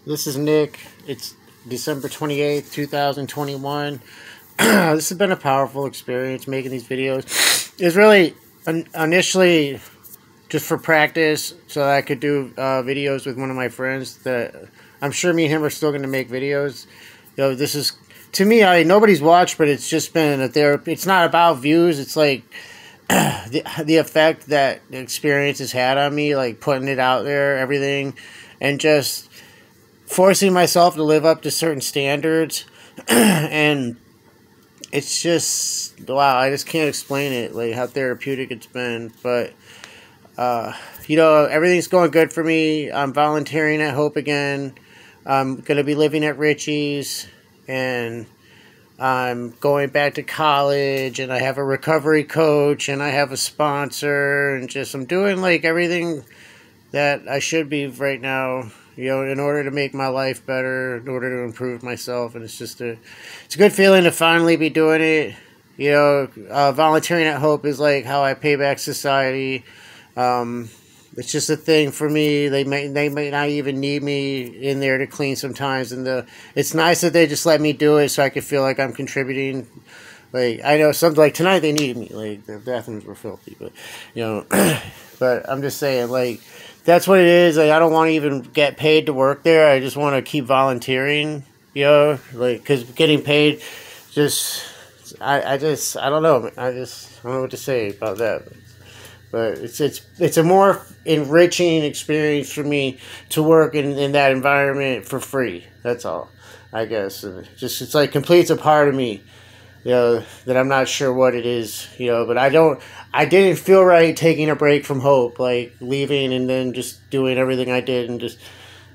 This is Nick. It's December 28th, 2021. This has been a powerful experience making these videos. It's really initially just for practice so that I could do videos with one of my friends that I'm sure me and him are still going to make videos. You know, this is, to me, nobody's watched, but it's just been a therapy. It's not about views. It's like the effect that the experience has had on me, like putting it out there, everything, and just forcing myself to live up to certain standards. And it's just, wow, I just can't explain it, like how therapeutic it's been. But you know, everything's going good for me. I'm volunteering at Hope again. I'm going to be living at Richie's, and I'm going back to college, and I have a recovery coach, and I have a sponsor, and just I'm doing like everything that I should be right now, you know, in order to make my life better, in order to improve myself. And it's just it's a good feeling to finally be doing it. You know, volunteering at Hope is like how I pay back society. It's just a thing for me. They may not even need me in there to clean sometimes, and it's nice that they just let me do it so I could feel like I'm contributing. Like, I know some, like tonight they needed me, like the bathrooms were filthy, but you know, but I'm just saying, like, that's what it is. Like, I don't want to even get paid to work there. I just want to keep volunteering, you know, like, because getting paid just, I don't know. I don't know what to say about that. But it's a more enriching experience for me to work in that environment for free. That's all, I guess. And it's like completes a part of me, you know, that I'm not sure what it is, you know. But I didn't feel right taking a break from Hope, like leaving and then just doing everything I did, and just,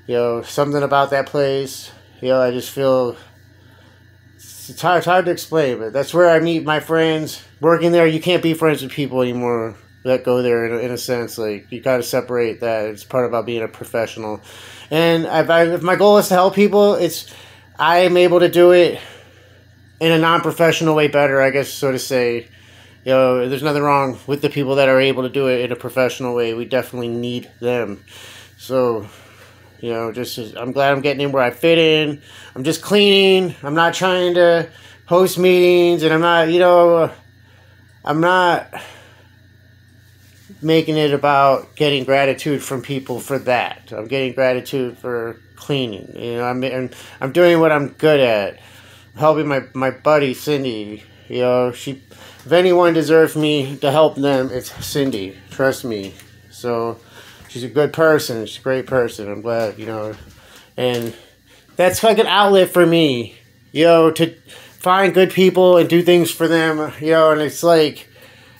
you know, something about that place, you know, I just feel it's hard to explain. But that's where I meet my friends. Working there, you can't be friends with people anymore that go there in a sense. Like, you got to separate that. It's part about being a professional. And if my goal is to help people, I am able to do it in a non-professional way better, I guess, so to say. You know, there's nothing wrong with the people that are able to do it in a professional way. We definitely need them. So, you know, I'm glad I'm getting in where I fit in. I'm just cleaning. I'm not trying to host meetings, and I'm not, you know, I'm not making it about getting gratitude from people for that. I'm getting gratitude for cleaning. You know, I'm doing what I'm good at. Helping my buddy Cindy. You know, if anyone deserves me to help them, it's Cindy. Trust me. So she's a good person. She's a great person. I'm glad, you know, and that's like an outlet for me, you know, to find good people and do things for them, you know. And it's like,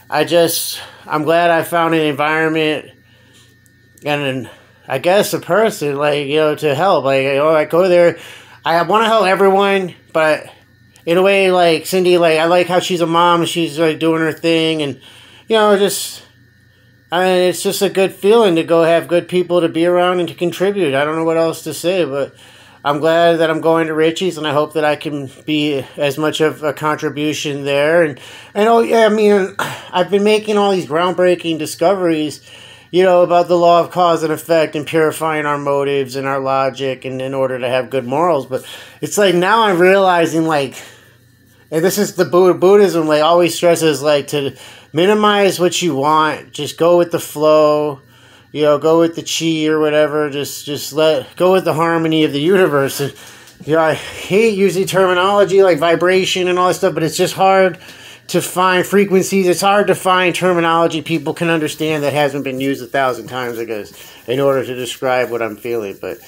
I'm glad I found an environment and I guess a person, like, you know, to help. Like, you know, I go there, I want to help everyone, but in a way, like Cindy, like, I like how she's a mom and she's like doing her thing, and, you know, it's just a good feeling to go have good people to be around and to contribute. I don't know what else to say, but I'm glad that I'm going to Richie's, and I hope that I can be as much of a contribution there. And oh yeah, I mean, I've been making all these groundbreaking discoveries, you know, about the law of cause and effect and purifying our motives and our logic, and in order to have good morals. But it's like now I'm realizing, like, and this is the Buddhism, like, always stresses, like, to minimize what you want, just go with the flow. You know, go with the chi or whatever. Just go with the harmony of the universe. And, you know, I hate using terminology like vibration and all that stuff, but it's just hard to find frequencies. It's hard to find terminology people can understand that hasn't been used 1,000 times, I guess, in order to describe what I'm feeling. But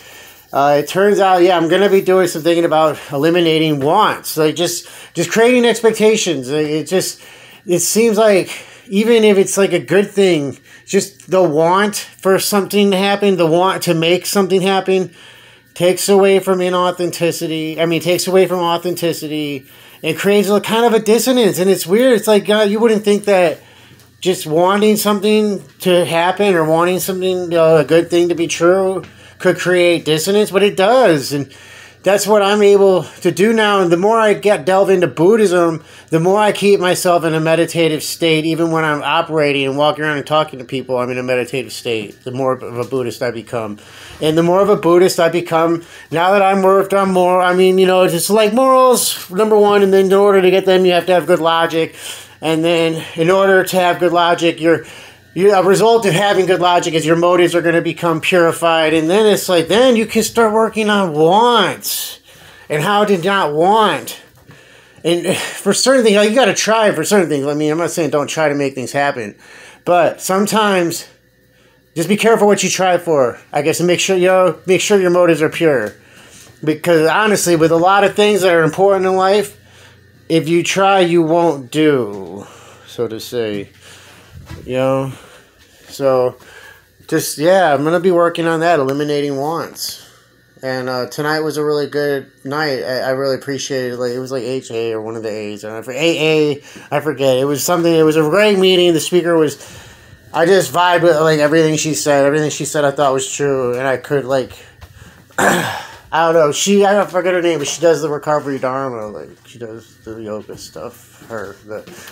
it turns out, yeah, I'm going to be doing some thinking about eliminating wants, like just creating expectations. It seems like, even if it's like a good thing, just the want for something to happen, the want to make something happen, takes away from inauthenticity. I mean, takes away from authenticity and creates a kind of a dissonance. And it's weird. It's like, you wouldn't think that just wanting something to happen or wanting something, a good thing to be true, could create dissonance, but it does. And that's what I'm able to do now. And the more I delve into Buddhism, the more I keep myself in a meditative state. Even when I'm operating and walking around and talking to people, I'm in a meditative state. The more of a Buddhist I become. And the more of a Buddhist I become, now that I'm worked on more, I mean, you know, it's like morals, number one. And then in order to get them, you have to have good logic. And then in order to have good logic, a result of having good logic is your motives are going to become purified. And then it's like, then you can start working on wants and how to not want. And for certain things, like, you got to try for certain things. I mean, I'm not saying don't try to make things happen, but sometimes just be careful what you try for, I guess, and make sure your motives are pure. Because honestly, with a lot of things that are important in life, if you try, you won't do, so to say. You know, so just, yeah, I'm going to be working on that, eliminating wants. And tonight was a really good night. I really appreciated it. Like, it was like HA or one of the A's. And AA, I forget. It was something, it was a great meeting. The speaker was, I just vibed with, like, everything she said. Everything she said I thought was true. And I could, like, I don't know. I forget her name, but she does the recovery dharma. Like, she does the yoga stuff.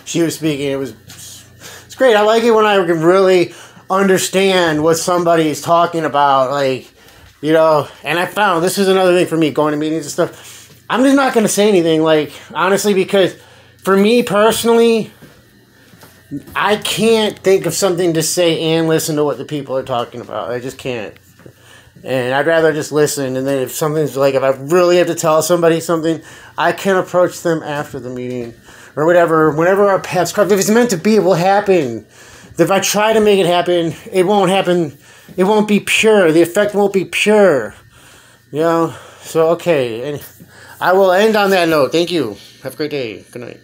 She was speaking. It's great. I like it when I can really understand what somebody is talking about. Like, you know, and I found this is another thing for me, going to meetings and stuff. I'm just not going to say anything, like, honestly, because for me personally, I can't think of something to say and listen to what the people are talking about. I just can't. And I'd rather just listen. And then if I really have to tell somebody something, I can approach them after the meeting or whatever. Whenever our paths cross, if it's meant to be, it will happen. If I try to make it happen, it won't happen. It won't be pure. The effect won't be pure. You know? So, okay. And I will end on that note. Thank you. Have a great day. Good night.